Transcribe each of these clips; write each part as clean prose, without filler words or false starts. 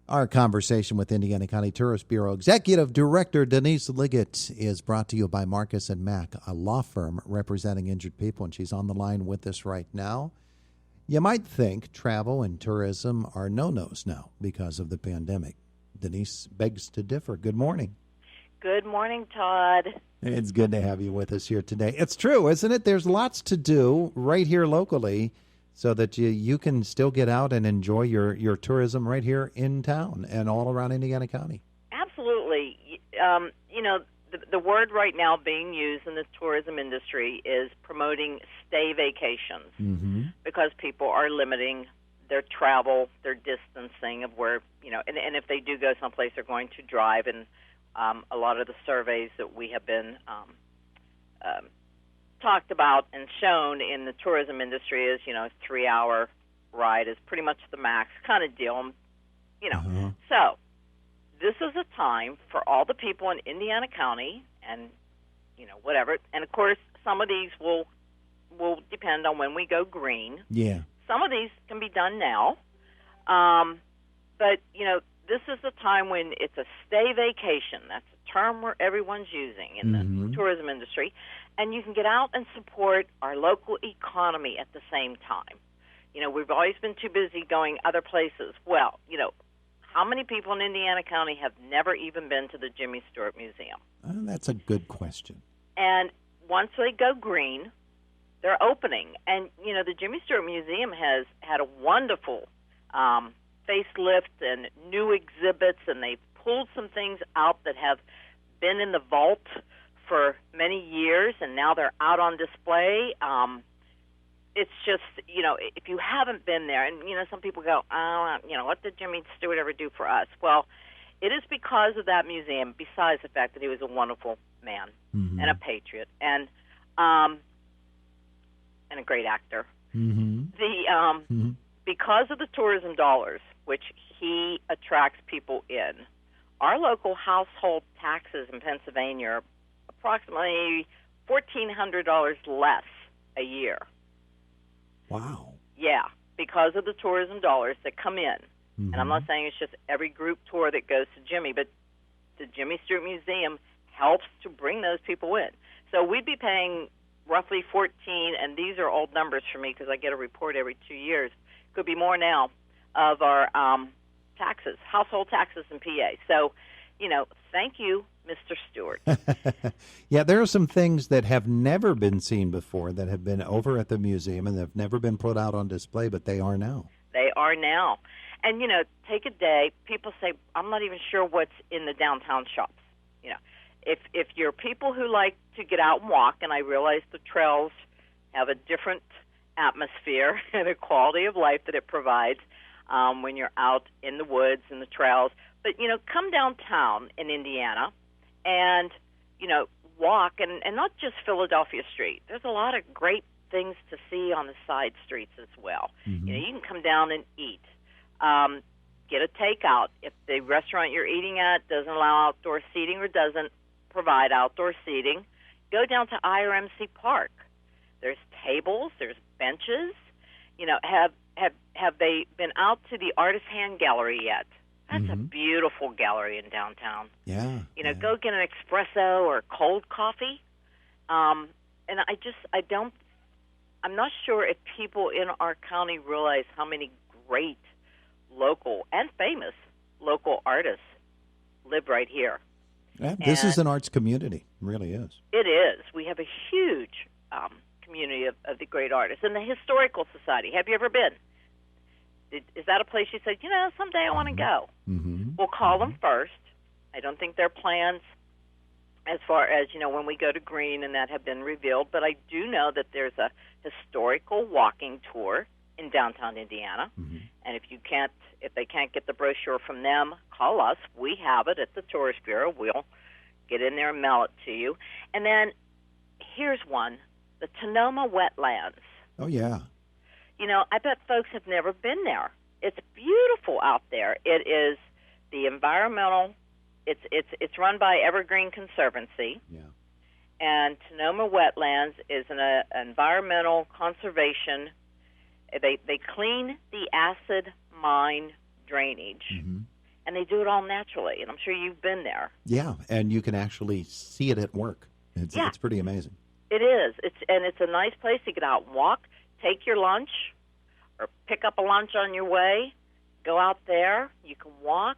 Our conversation with Indiana County Tourist Bureau Executive Director Denise Liggett is brought to you by Marcus & Mack, a law firm representing injured people, and she's on the line with us right now. You might think travel and tourism are no-nos now because of the pandemic. Denise begs to differ. Good morning. Good morning, Todd. It's good to have you with us here today. It's true, isn't it? There's lots to do right here locally so that you can still get out and enjoy your tourism right here in town and all around Indiana County. Absolutely. The word right now being used in the tourism industry is promoting stay vacations because people are limiting their travel, their distancing of where, and if they do go someplace, they're going to drive. And a lot of the surveys that we have been talked about and shown in the tourism industry is, a 3-hour ride is pretty much the max kind of deal, So this is a time for all the people in Indiana County and, whatever. And, of course, some of these will depend on when we go green. Yeah. Some of these can be done now. But, this is the time when it's a stay vacation. That's a term where everyone's using in the tourism industry. And you can get out and support our local economy at the same time. We've always been too busy going other places. Well, how many people in Indiana County have never even been to the Jimmy Stewart Museum? That's a good question. And once they go green, they're opening. And, the Jimmy Stewart Museum has had a wonderful facelift and new exhibits, and they've pulled some things out that have been in the vault for many years, and now they're out on display. It's just, if you haven't been there, and, some people go, what did Jimmy Stewart ever do for us? Well, it is because of that museum, besides the fact that he was a wonderful man and a patriot and a great actor. Because of the tourism dollars, which he attracts people in, our local household taxes in Pennsylvania are approximately $1,400 less a year. Wow. Yeah, because of the tourism dollars that come in. And I'm not saying it's just every group tour that goes to Jimmy, but the Jimmy Stewart Museum helps to bring those people in. So we'd be paying roughly 14, and these are old numbers for me because I get a report every 2 years. Could be more now of our taxes, household taxes in PA. So, thank you, Mr. Stewart. Yeah, there are some things that have never been seen before that have been over at the museum and have never been put out on display, but they are now. They are now. And, take a day. People say, I'm not even sure what's in the downtown shops. If you're people who like to get out and walk, and I realize the trails have a different atmosphere and a quality of life that it provides when you're out in the woods and the trails. But, come downtown in Indiana and, walk, and not just Philadelphia Street. There's a lot of great things to see on the side streets as well. You can come down and eat. Get a takeout. If the restaurant you're eating at doesn't allow outdoor seating or doesn't provide outdoor seating, go down to IRMC Park. There's tables, there's benches. Have they been out to the Artist Hand Gallery yet? That's a beautiful gallery in downtown. Yeah. Go get an espresso or cold coffee. And I'm not sure if people in our county realize how many great local and famous local artists live right here. Yeah, this is an arts community. It really is. It is. We have a huge community of the great artists. And the Historical Society, have you ever been? Is that a place you said, someday I want to go? We'll call them first. I don't think there are plans as far as, when we go to Green and that have been revealed, but I do know that there's a historical walking tour in downtown Indiana. And if they can't get the brochure from them, call us. We have it at the Tourist Bureau. We'll get in there and mail it to you. And then here's one, the Sonoma Wetlands. Oh, yeah. I bet folks have never been there. It's beautiful out there. It is the environmental. It's run by Evergreen Conservancy. Yeah. And Sonoma Wetlands is an environmental conservation. They clean the acid mine drainage, and they do it all naturally. And I'm sure you've been there. Yeah, and you can actually see it at work. It's pretty amazing. It is. It's a nice place to get out and walk, take your lunch, or pick up a lunch on your way. Go out there. You can walk.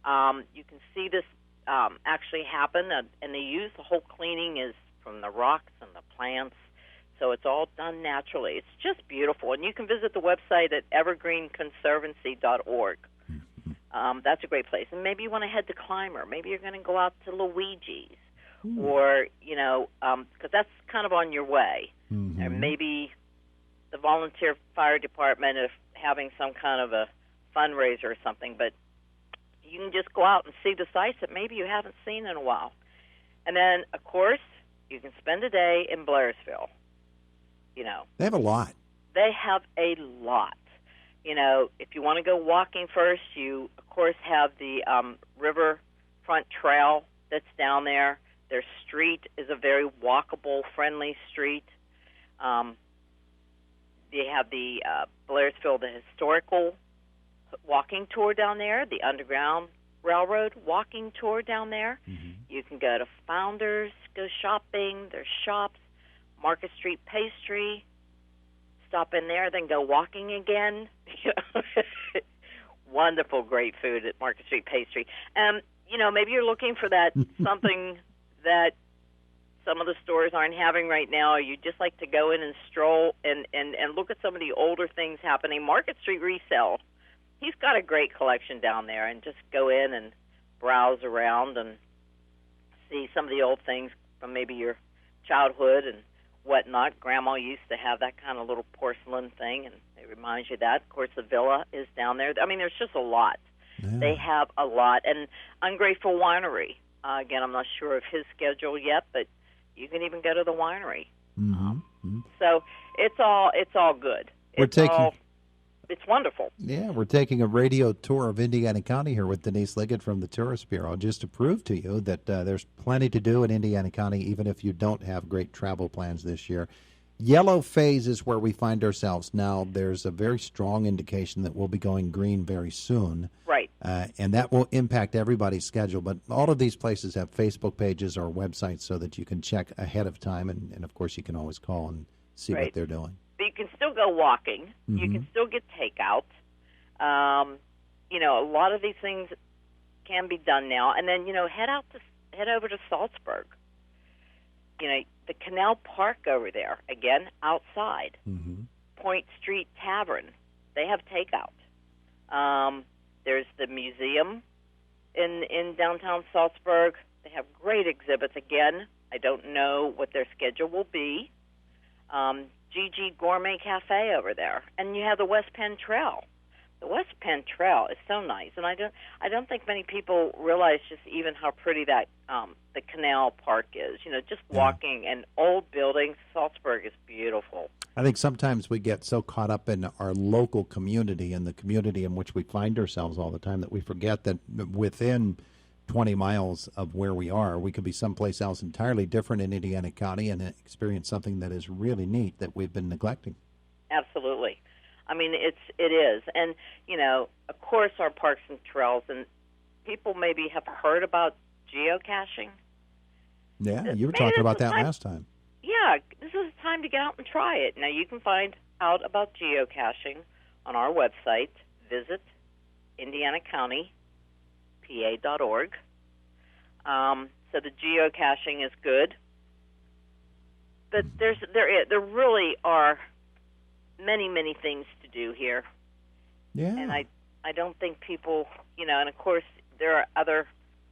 You can see this actually happen, and they use the whole cleaning is from the rocks and the plants, so it's all done naturally. It's just beautiful, and you can visit the website at evergreenconservancy.org. That's a great place, and maybe you want to head to Clymer. Maybe you're going to go out to Luigi's, or because that's kind of on your way, or maybe the volunteer fire department is having some kind of a fundraiser or something, but you can just go out and see the sites that maybe you haven't seen in a while. And then, of course, you can spend a day in Blairsville. They have a lot. They have a lot. If you want to go walking first, you, of course, have the riverfront trail that's down there. Their street is a very walkable, friendly street. They have the Blairsville, the historical walking tour down there, the Underground Railroad walking tour down there. You can go to Founders, go shopping. There's shops, Market Street Pastry. Stop in there, then go walking again. Wonderful, great food at Market Street Pastry. Maybe you're looking for that something that some of the stores aren't having right now, or you just like to go in and stroll and look at some of the older things happening. Market Street Resale, he's got a great collection down there, and just go in and browse around and see some of the old things from maybe your childhood and whatnot. Grandma used to have that kind of little porcelain thing, and it reminds you of that. Of course, the villa is down there. I mean, there's just a lot. Yeah. They have a lot. And Ungrateful Winery, again, I'm not sure of his schedule yet, but you can even go to the winery. So it's all good. It's wonderful. Yeah, we're taking a radio tour of Indiana County here with Denise Liggett from the Tourist Bureau, just to prove to you that there's plenty to do in Indiana County, even if you don't have great travel plans this year. Yellow phase is where we find ourselves now. There's a very strong indication that we'll be going green very soon. Right. And that will impact everybody's schedule. But all of these places have Facebook pages or websites so that you can check ahead of time. And of course, you can always call and see what they're doing. But you can still go walking. You can still get takeout. A lot of these things can be done now. And then, head over to Salzburg. The Canal Park over there, again, outside. Point Street Tavern, they have takeout. There's the museum in downtown Salzburg. They have great exhibits. Again, I don't know what their schedule will be. GG Gourmet Cafe over there, and you have the West Penn Trail. The West Penn Trail is so nice, and I don't think many people realize just even how pretty that the Canal Park is. Just walking and old buildings. Salzburg is beautiful. I think sometimes we get so caught up in our local community and the community in which we find ourselves all the time that we forget that within 20 miles of where we are, we could be someplace else entirely different in Indiana County and experience something that is really neat that we've been neglecting. Absolutely. I mean, it is. And, of course, our parks and trails, and people maybe have heard about geocaching. Yeah, you were talking about that last time. Yeah, this is the time to get out and try it. Now, you can find out about geocaching on our website. Visit indianacountypa.org. So the geocaching is good. But there really are many, many things to do here. Yeah. And I don't think people, and of course there are other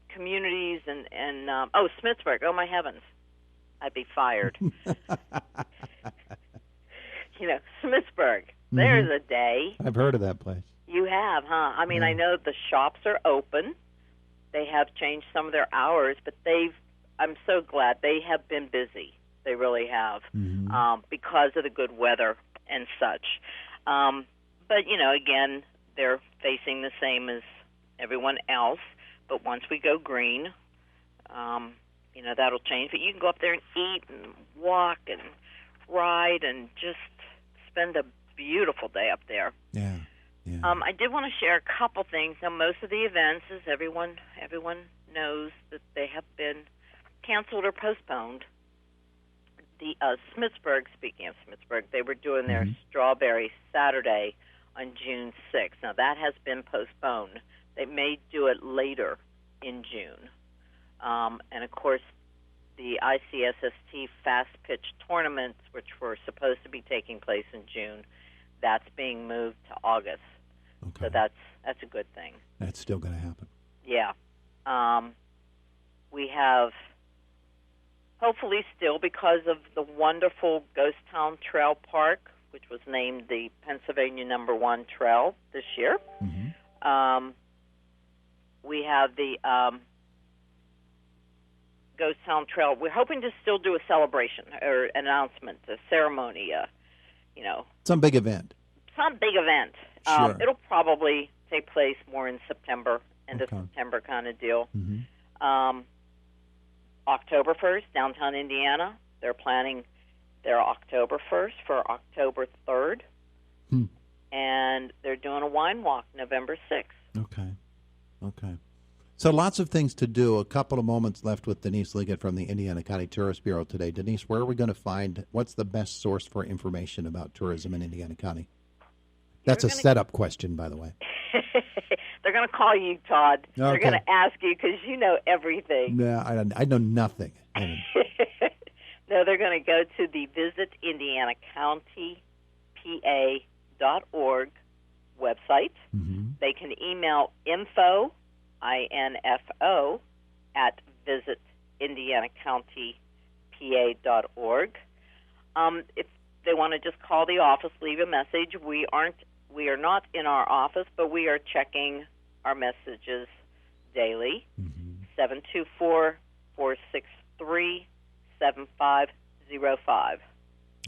communities and Smithsburg, oh my heavens, I'd be fired. Smithsburg, there's a day. I've heard of that place. You have, huh? I mean, I know the shops are open. They have changed some of their hours, but I'm so glad they have been busy. They really have, because of the good weather and such. But, again, they're facing the same as everyone else. But once we go green, that'll change. But you can go up there and eat and walk and ride and just spend a beautiful day up there. Yeah, yeah. I did want to share a couple things. Now, most of the events, as everyone knows, that they have been canceled or postponed. The Smithsburg, speaking of Smithsburg, they were doing their Strawberry Saturday on June 6th. Now, that has been postponed. They may do it later in June. And, of course, the ICSST Fast Pitch tournaments, which were supposed to be taking place in June, that's being moved to August. Okay. So that's a good thing. That's still going to happen. Yeah. We have, hopefully still, because of the wonderful Ghost Town Trail Park, which was named the Pennsylvania #1 trail this year. We have the Ghost Town Trail. We're hoping to still do a celebration or announcement, a ceremony, Some big event. Some big event. Sure. It'll probably take place more in September, end of September kind of deal. October 1st, downtown Indiana. They're planning their October 1st for October 3rd. And they're doing a wine walk November 6th. Okay. So lots of things to do. A couple of moments left with Denise Liggett from the Indiana County Tourist Bureau today. Denise, where are we going to find, what's the best source for information about tourism in Indiana County? That's a setup question, by the way. They're going to call you, Todd. Okay. They're going to ask you because you know everything. No, I know nothing. No, they're going to go to the Visit Indiana County PA.org website. They can email info, INFO, at visitindianacountypa.org. If they want to just call the office, leave a message. We are not in our office, but we are checking our messages daily. 724-463-7505.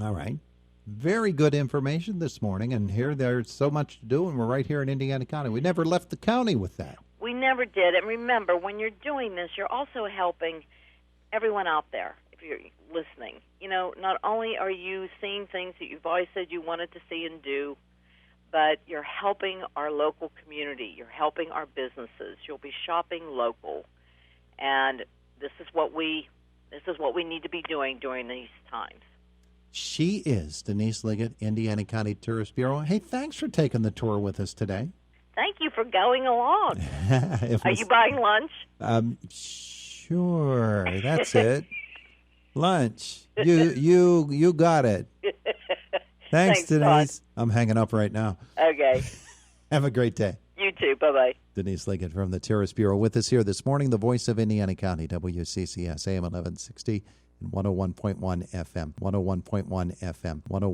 All right. Very good information this morning, and there's so much to do, and we're right here in Indiana County. We never left the county with that. We never did. And remember, when you're doing this, you're also helping everyone out there, if you're listening. Not only are you seeing things that you've always said you wanted to see and do, but you're helping our local community. You're helping our businesses. You'll be shopping local. And this is what we need to be doing during these times. She is Denise Liggett, Indiana County Tourist Bureau. Hey, thanks for taking the tour with us today. Thank you for going along. Are you buying lunch? Sure. That's it. Lunch. You got it. Thanks, Denise. Todd. I'm hanging up right now. Okay. Have a great day. You too. Bye-bye. Denise Liggett from the Tourist Bureau with us here this morning, the voice of Indiana County, WCCS, AM 1160 and 101.1 FM. 101.1 FM.